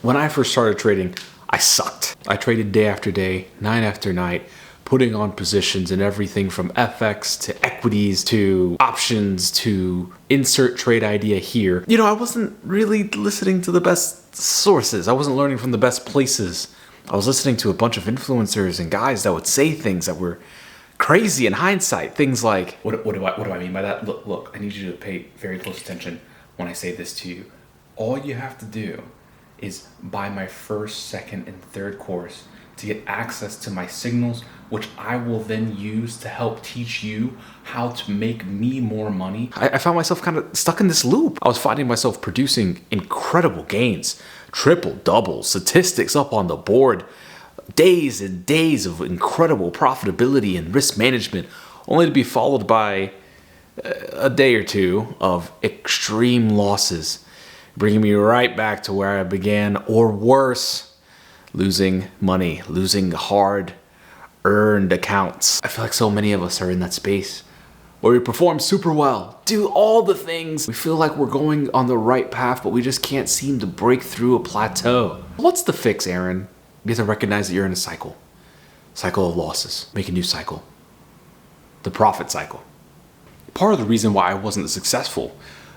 When I first started trading, I sucked. I traded day after day, night after night, putting on positions in everything from FX to equities to options to insert trade idea here. I wasn't really listening to the best sources. I wasn't learning from the best places. I was listening to a bunch of influencers and guys that would say things that were crazy in hindsight. Things like, what do I mean by that? Look, I need you to pay very close attention when I say this to you. All you have to do is buy my first, second, and third course to get access to my signals, which I will then use to help teach you how to make me more money. I found myself kind of stuck in this loop. I was finding myself producing incredible gains, triple, double, statistics up on the board, days and days of incredible profitability and risk management, only to be followed by a day or two of extreme losses, bringing me right back to where I began, or worse, losing money, losing hard-earned accounts. I feel like so many of us are in that space where we perform super well, do all the things. We feel like we're going on the right path, but we just can't seem to break through a plateau. What's the fix, Aaron? You have to recognize that you're in a cycle of losses. Make a new cycle. The profit cycle. Part of the reason why I wasn't successful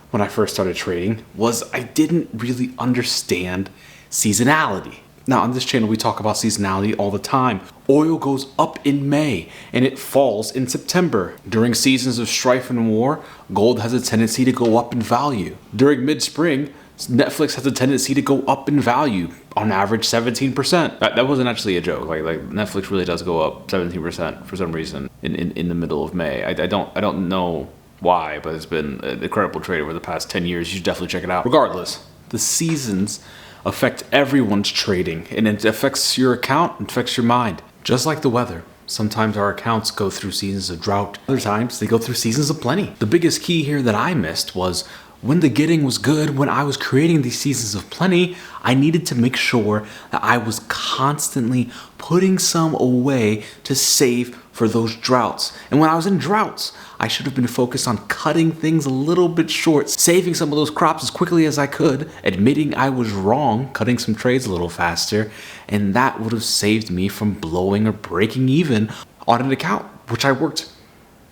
when I first started trading was I didn't really understand seasonality. Now, on this channel, we talk about seasonality all the time. Oil goes up in May and it falls in September. During seasons of strife and war, gold has a tendency to go up in value. During mid-spring, Netflix has a tendency to go up in value, on average 17%. That wasn't actually a joke. Like Netflix really does go up 17% for some reason in the middle of May. I don't know why, but it's been an incredible trade over the past 10 years. You should definitely check it out. Regardless, the seasons affect everyone's trading, and it affects your account, it affects your mind. Just like the weather, sometimes our accounts go through seasons of drought. Other times, they go through seasons of plenty. The biggest key here that I missed was when the getting was good, when I was creating these seasons of plenty, I needed to make sure that I was constantly putting some away to save for those droughts. And when I was in droughts, I should have been focused on cutting things a little bit short, saving some of those crops as quickly as I could, admitting I was wrong, cutting some trades a little faster, and that would have saved me from blowing or breaking even on an account, which I worked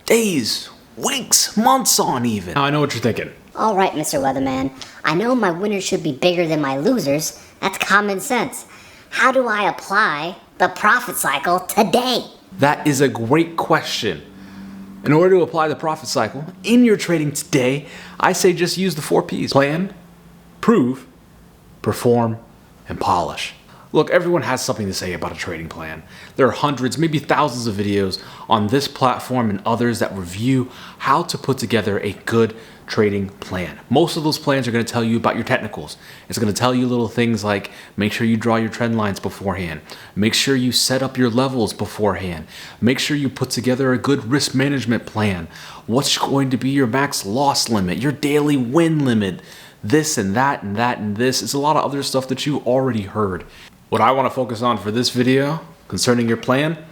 days, weeks, months on even. Now I know what you're thinking. All right, Mr. Weatherman. I know my winners should be bigger than my losers. That's common sense. How do I apply the profit cycle today? That is a great question. In order to apply the profit cycle in your trading today, I say just use the 4 Ps. Plan, prove, perform, and polish. Look, everyone has something to say about a trading plan. There are hundreds, maybe thousands of videos on this platform and others that review how to put together a good trading plan. Most of those plans are going to tell you about your technicals. It's going to tell you little things like make sure you draw your trend lines beforehand. Make sure you set up your levels beforehand. Make sure you put together a good risk management plan. What's going to be your max loss limit, your daily win limit, this and that and that and this. It's a lot of other stuff that you already heard. What I want to focus on for this video concerning your plan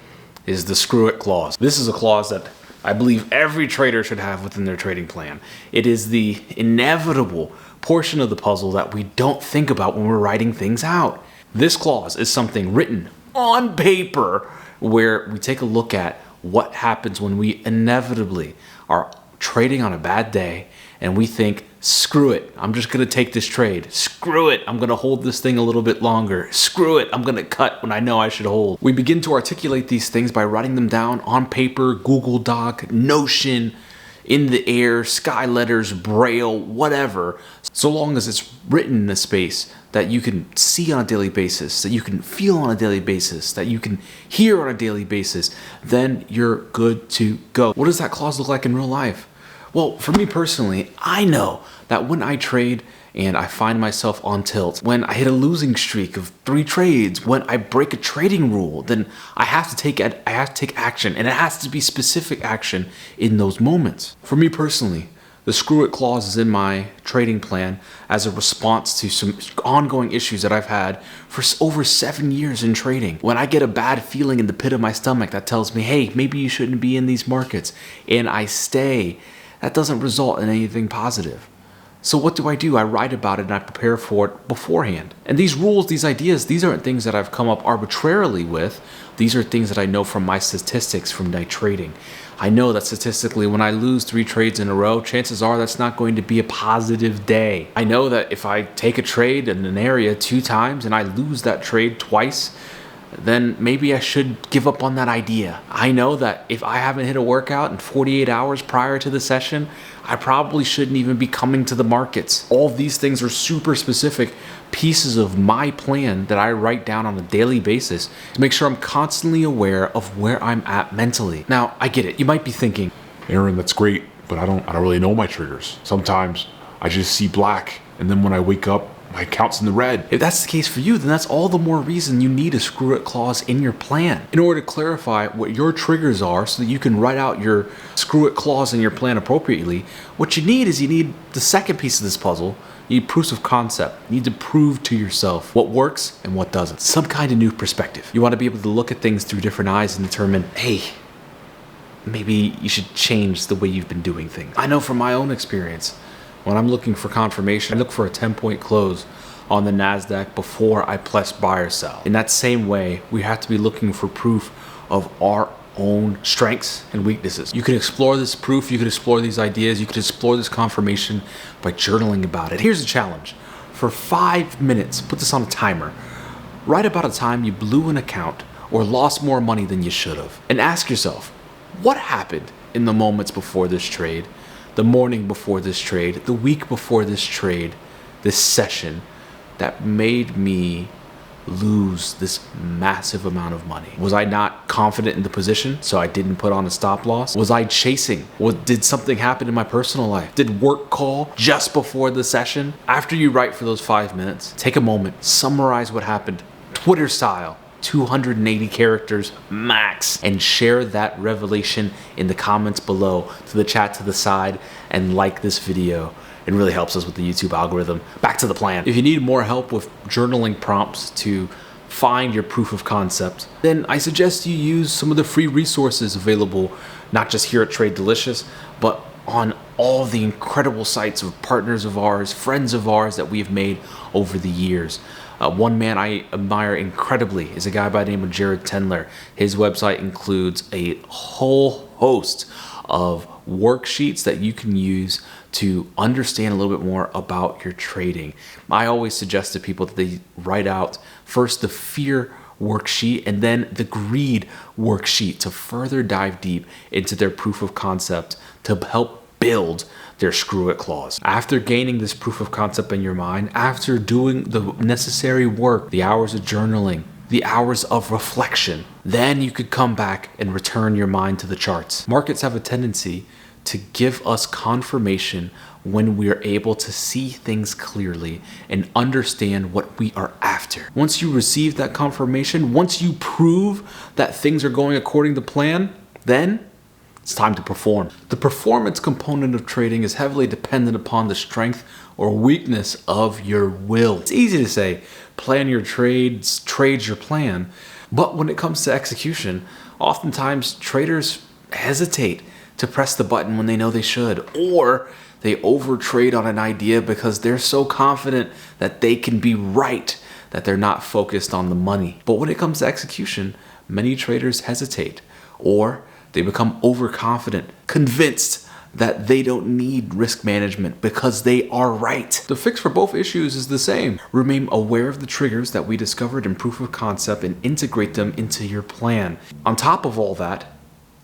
is the screw it clause. This is a clause that I believe every trader should have within their trading plan. It is the inevitable portion of the puzzle that we don't think about when we're writing things out. This clause is something written on paper where we take a look at what happens when we inevitably are trading on a bad day and we think, screw it, I'm just gonna take this trade. Screw it, I'm gonna hold this thing a little bit longer. Screw it, I'm gonna cut when I know I should hold. We begin to articulate these things by writing them down on paper, Google Doc, Notion, in the air, sky letters, Braille, whatever. So long as it's written in a space that you can see on a daily basis, that you can feel on a daily basis, that you can hear on a daily basis, then you're good to go. What does that clause look like in real life? Well, for me personally, I know that when I trade and I find myself on tilt, when I hit a losing streak of 3 trades, when I break a trading rule, then I have to take action, and it has to be specific action in those moments. For me personally, the screw it clause is in my trading plan as a response to some ongoing issues that I've had for over 7 years in trading. When I get a bad feeling in the pit of my stomach that tells me, hey, maybe you shouldn't be in these markets, and I stay, that doesn't result in anything positive. So what do? I write about it and I prepare for it beforehand. And these rules, these ideas, these aren't things that I've come up arbitrarily with. These are things that I know from my statistics from night trading. I know that statistically when I lose 3 trades in a row, chances are that's not going to be a positive day. I know that if I take a trade in an area 2 times and I lose that trade twice, then maybe I should give up on that idea. I know that if I haven't hit a workout in 48 hours prior to the session, I probably shouldn't even be coming to the markets. All of these things are super specific pieces of my plan that I write down on a daily basis to make sure I'm constantly aware of where I'm at mentally. Now, I get it. You might be thinking, Aaron, that's great, but I don't really know my triggers. Sometimes I just see black, and then when I wake up, my account's in the red. if that's the case for you, then that's all the more reason you need a screw it clause in your plan. In order to clarify what your triggers are so that you can write out your screw it clause in your plan appropriately, what you need the second piece of this puzzle. You need proofs of concept. You need to prove to yourself what works and what doesn't. Some kind of new perspective. You want to be able to look at things through different eyes and determine, hey, maybe you should change the way you've been doing things. I know from my own experience, when I'm looking for confirmation, I look for a 10-point close on the NASDAQ before I press buy or sell. In that same way, we have to be looking for proof of our own strengths and weaknesses. You can explore this proof, you can explore these ideas, you can explore this confirmation by journaling about it. Here's a challenge. For 5 minutes, put this on a timer. Write about a time you blew an account or lost more money than you should have. And ask yourself, what happened in the moments before this trade, the morning before this trade, the week before this trade, this session, that made me lose this massive amount of money? Was I not confident in the position, so I didn't put on a stop loss? Was I chasing? Did something happen in my personal life? Did work call just before the session? After you write for those 5 minutes, take a moment, summarize what happened, Twitter style, 280 characters max, and share that revelation in the comments below, to the chat to the side, and like this video. It really helps us with the YouTube algorithm. Back to the plan. If you need more help with journaling prompts to find your proof of concept, then I suggest you use some of the free resources available, not just here at TradeDelicious, but on all the incredible sites of partners of ours, friends of ours that we've made over the years. One man I admire incredibly is a guy by the name of Jared Tendler. His website includes a whole host of worksheets that you can use to understand a little bit more about your trading. I always suggest to people that they write out first the fear worksheet and then the greed worksheet to further dive deep into their proof of concept to help build their screw it clause. After gaining this proof of concept in your mind, after doing the necessary work, the hours of journaling, the hours of reflection, then you could come back and return your mind to the charts. Markets have a tendency to give us confirmation when we are able to see things clearly and understand what we are after. Once you receive that confirmation, once you prove that things are going according to plan, then it's time to perform. The performance component of trading is heavily dependent upon the strength or weakness of your will. It's easy to say, plan your trades, trade your plan, but when it comes to execution, oftentimes traders hesitate to press the button when they know they should, or they overtrade on an idea because they're so confident that they can be right that they're not focused on the money. But when it comes to execution, many traders hesitate, or they become overconfident, convinced that they don't need risk management because they are right. The fix for both issues is the same. Remain aware of the triggers that we discovered in proof of concept and integrate them into your plan. On top of all that,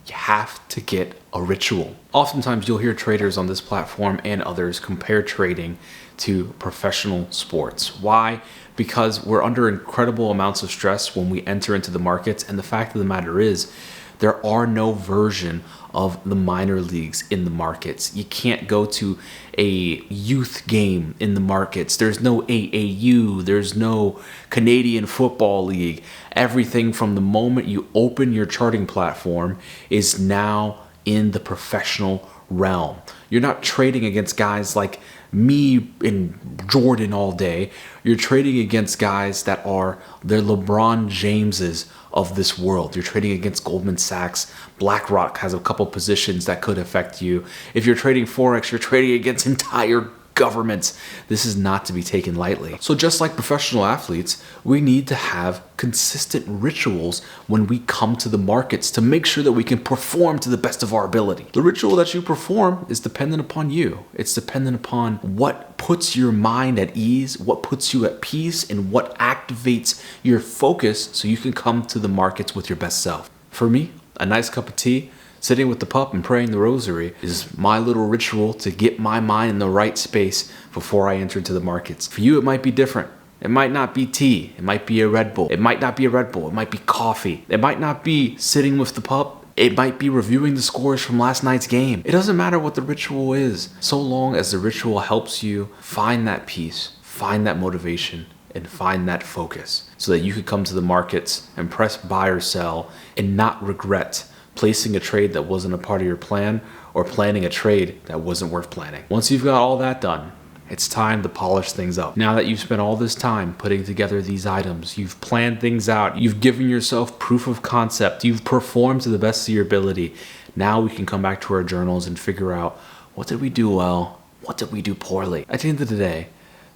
you have to get a ritual. Oftentimes you'll hear traders on this platform and others compare trading to professional sports. Why? Because we're under incredible amounts of stress when we enter into the markets, and the fact of the matter is, there are no version of the minor leagues in the markets. You can't go to a youth game in the markets. There's no AAU. There's no Canadian Football League. Everything from the moment you open your charting platform is now in the professional realm. You're not trading against guys like me and Jordan all day. You're trading against guys that are the LeBron Jameses of this world. You're trading against Goldman Sachs. BlackRock has a couple positions that could affect you. If you're trading Forex, you're trading against entire governments. This is not to be taken lightly. So just like professional athletes, we need to have consistent rituals when we come to the markets to make sure that we can perform to the best of our ability. The ritual that you perform is dependent upon you. It's dependent upon what puts your mind at ease, what puts you at peace, and what activates your focus so you can come to the markets with your best self. For me, a nice cup of tea, sitting with the pup and praying the rosary is my little ritual to get my mind in the right space before I enter into the markets. For you, it might be different. It might not be tea. It might be a Red Bull. It might not be a Red Bull. It might be coffee. It might not be sitting with the pup. It might be reviewing the scores from last night's game. It doesn't matter what the ritual is, so long as the ritual helps you find that peace, find that motivation, and find that focus so that you could come to the markets and press buy or sell and not regret placing a trade that wasn't a part of your plan or planning a trade that wasn't worth planning. Once you've got all that done, it's time to polish things up. Now that you've spent all this time putting together these items, you've planned things out, you've given yourself proof of concept, you've performed to the best of your ability, now we can come back to our journals and figure out, what did we do well? What did we do poorly? At the end of the day,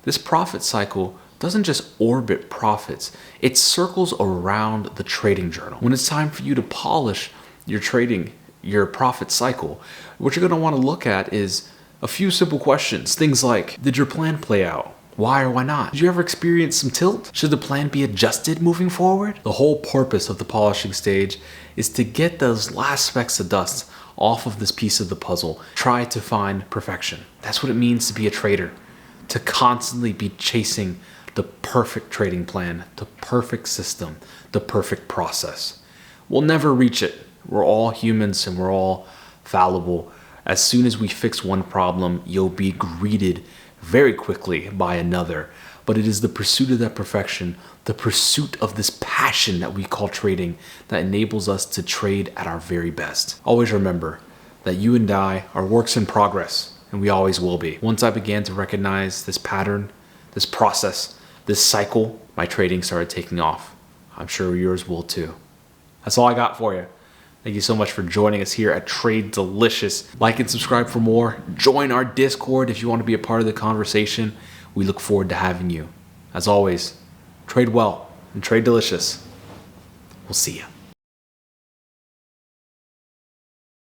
this profit cycle doesn't just orbit profits, it circles around the trading journal. When it's time for you to polish your trading, your profit cycle, what you're going to want to look at is a few simple questions. Things like, did your plan play out? Why or why not? Did you ever experience some tilt? Should the plan be adjusted moving forward? The whole purpose of the polishing stage is to get those last specks of dust off of this piece of the puzzle. Try to find perfection. That's what it means to be a trader. To constantly be chasing the perfect trading plan, the perfect system, the perfect process. We'll never reach it. We're all humans and we're all fallible. As soon as we fix one problem, you'll be greeted very quickly by another. But it is the pursuit of that perfection, the pursuit of this passion that we call trading, that enables us to trade at our very best. Always remember that you and I are works in progress, and we always will be. Once I began to recognize this pattern, this process, this cycle, my trading started taking off. I'm sure yours will too. That's all I got for you. Thank you so much for joining us here at TradeDelicious. Like and subscribe for more. Join our Discord if you want to be a part of the conversation. We look forward to having you. As always, trade well and trade delicious. We'll see you.